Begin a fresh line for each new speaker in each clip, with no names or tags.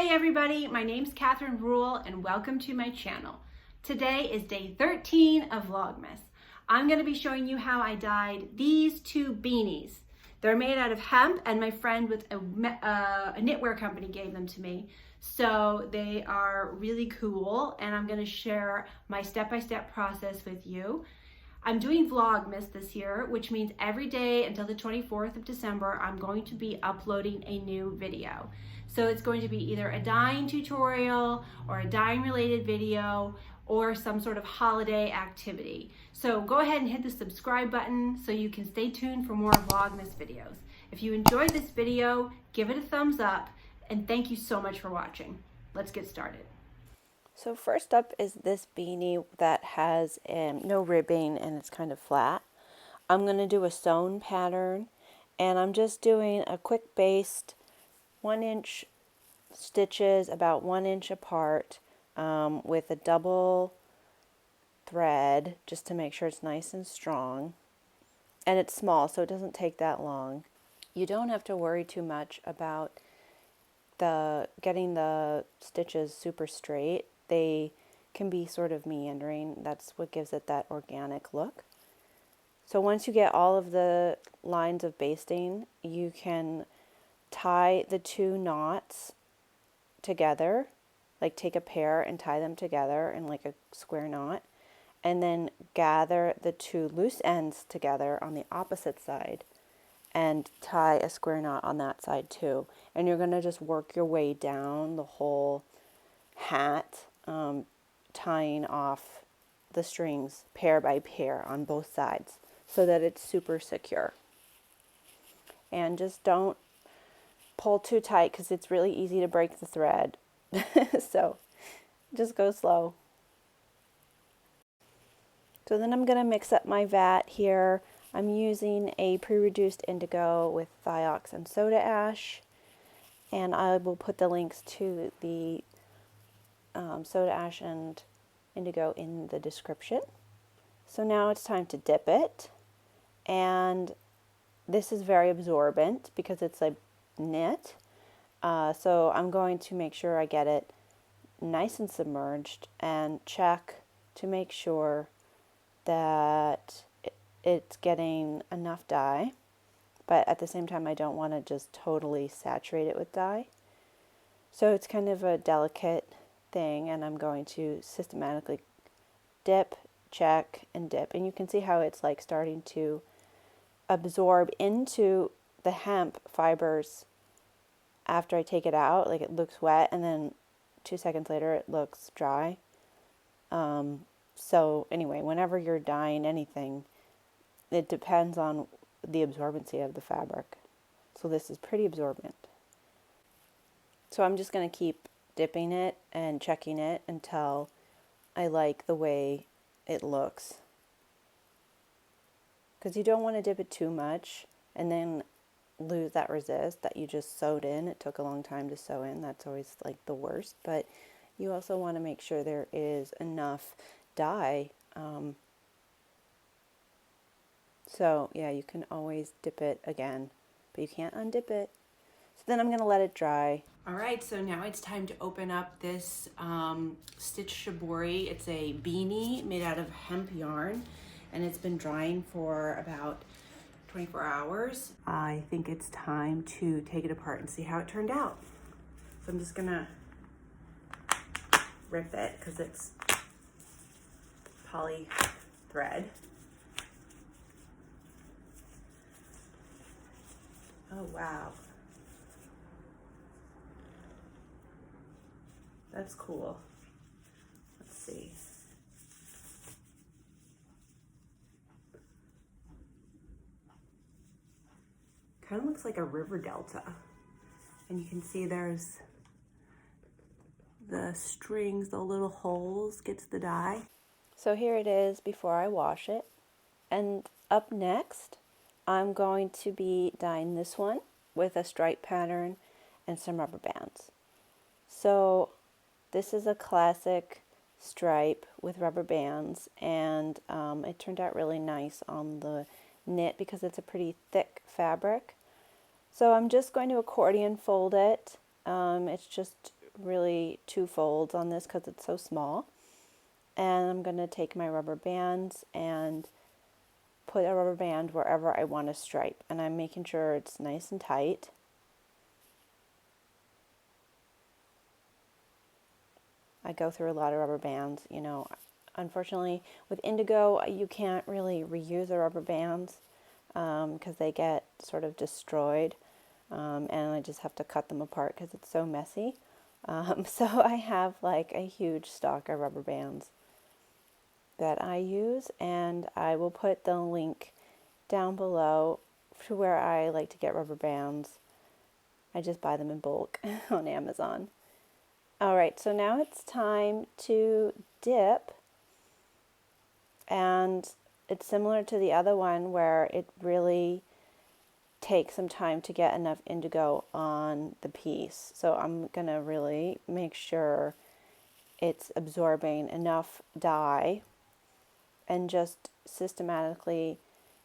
Hey everybody, my name's Catherine Rule and welcome to my channel. Today is day 13 of Vlogmas. I'm going to be showing you how I dyed these two beanies. They're made out of hemp and my friend with a knitwear company gave them to me. So they are really cool and I'm going to share my step-by-step process with you. I'm doing Vlogmas this year, which means every day until the 24th of December, I'm going to be uploading a new video. So it's going to be either a dyeing tutorial or a dyeing related video or some sort of holiday activity. So go ahead and hit the subscribe button so you can stay tuned for more Vlogmas videos. If you enjoyed this video, give it a thumbs up and thank you so much for watching. Let's get started.
So first up is this beanie that has no ribbing and it's kind of flat. I'm going to do a sewn pattern and I'm just doing a quick based 1-inch stitches about 1 inch apart with a double thread just to make sure it's nice and strong. And it's small so it doesn't take that long. You don't have to worry too much about getting the stitches super straight. They can be sort of meandering. That's what gives it that organic look. So once you get all of the lines of basting, you can tie the two knots together, like take a pair and tie them together in like a square knot, and then gather the two loose ends together on the opposite side and tie a square knot on that side too. And you're going to just work your way down the whole hat, tying off the strings pair by pair on both sides so that it's super secure. And just don't pull too tight because it's really easy to break the thread. So just go slow. So then I'm going to mix up my vat here. I'm using a pre-reduced indigo with Thiox and soda ash, and I will put the links to the soda ash and indigo in the description. So now it's time to dip it, and this is very absorbent because it's a knit, so I'm going to make sure I get it nice and submerged and check to make sure that it's getting enough dye, but at the same time I don't want to just totally saturate it with dye. So it's kind of a delicate thing, and I'm going to systematically dip, check, and dip. And you can see how it's like starting to absorb into the hemp fibers after I take it out. Like it looks wet, and then 2 seconds later it looks dry. So anyway, whenever you're dyeing anything, it depends on the absorbency of the fabric. So this is pretty absorbent. So I'm just going to keep dipping it and checking it until I like the way it looks. Because you don't want to dip it too much and then lose that resist that you just sewed in. It took a long time to sew in. That's always like the worst. But you also want to make sure there is enough dye. So yeah, you can always dip it again, but you can't undip it. So then I'm going to let it dry.
All right, so now it's time to open up this Stitch Shibori. It's a beanie made out of hemp yarn, and it's been drying for about 24 hours. I think it's time to take it apart and see how it turned out. So I'm just gonna rip it because it's poly thread. Oh, wow. That's cool. Let's see. Kind of looks like a river delta. And you can see there's the strings, the little holes, gets the dye.
So here it is before I wash it. And up next, I'm going to be dyeing this one with a stripe pattern and some rubber bands. So this is a classic stripe with rubber bands, and it turned out really nice on the knit because it's a pretty thick fabric. So I'm just going to accordion fold it. It's just really 2 folds on this because it's so small. And I'm going to take my rubber bands and put a rubber band wherever I want to stripe. And I'm making sure it's nice and tight. I go through a lot of rubber bands, you know. Unfortunately, with indigo, you can't really reuse the rubber bands because they get sort of destroyed. And I just have to cut them apart because it's so messy. So I have like a huge stock of rubber bands that I use, and I will put the link down below to where I like to get rubber bands. I just buy them in bulk on Amazon. Alright, so now it's time to dip, and it's similar to the other one where it really takes some time to get enough indigo on the piece. So I'm going to really make sure it's absorbing enough dye and just systematically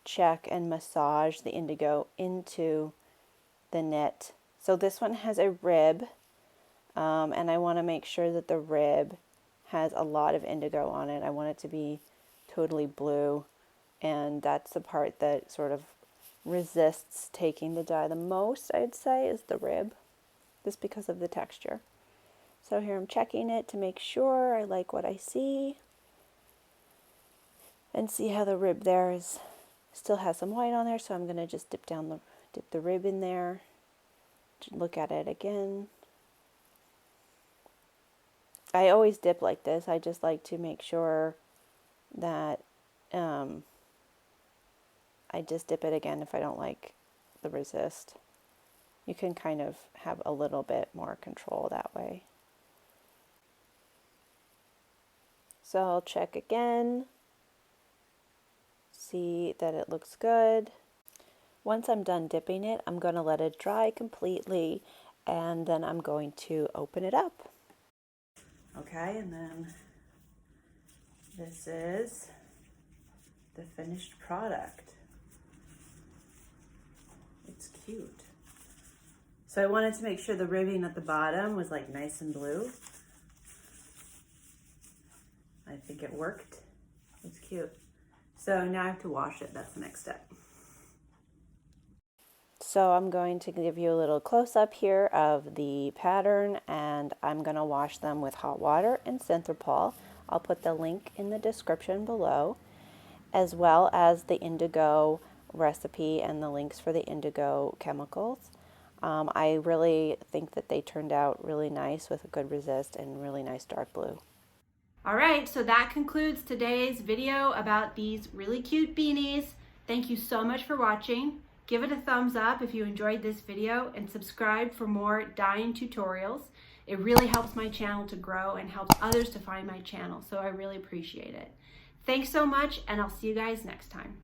check and massage the indigo into the knit. So this one has a rib. And I want to make sure that the rib has a lot of indigo on it. I want it to be totally blue, and that's the part that sort of resists taking the dye the most, I'd say, is the rib, just because of the texture. So here I'm checking it to make sure I like what I see, and see how the rib there still has some white on there. So I'm going to just dip the rib in there, look at it again. I always dip like this. I just like to make sure that I just dip it again if I don't like the resist. You can kind of have a little bit more control that way. So I'll check again, see that it looks good. Once I'm done dipping it, I'm going to let it dry completely, and then I'm going to open it up. Okay, and then this is the finished product. It's cute. So I wanted to make sure the ribbing at the bottom was like nice and blue. I think it worked. It's cute. So now I have to wash it. That's the next step. So I'm going to give you a little close-up here of the pattern, and I'm going to wash them with hot water and Synthropol. I'll put the link in the description below, as well as the indigo recipe and the links for the indigo chemicals. I really think that they turned out really nice with a good resist and really nice dark blue.
Alright, so that concludes today's video about these really cute beanies. Thank you so much for watching. Give it a thumbs up if you enjoyed this video, and subscribe for more dyeing tutorials. It really helps my channel to grow and helps others to find my channel, so I really appreciate it. Thanks so much, and I'll see you guys next time.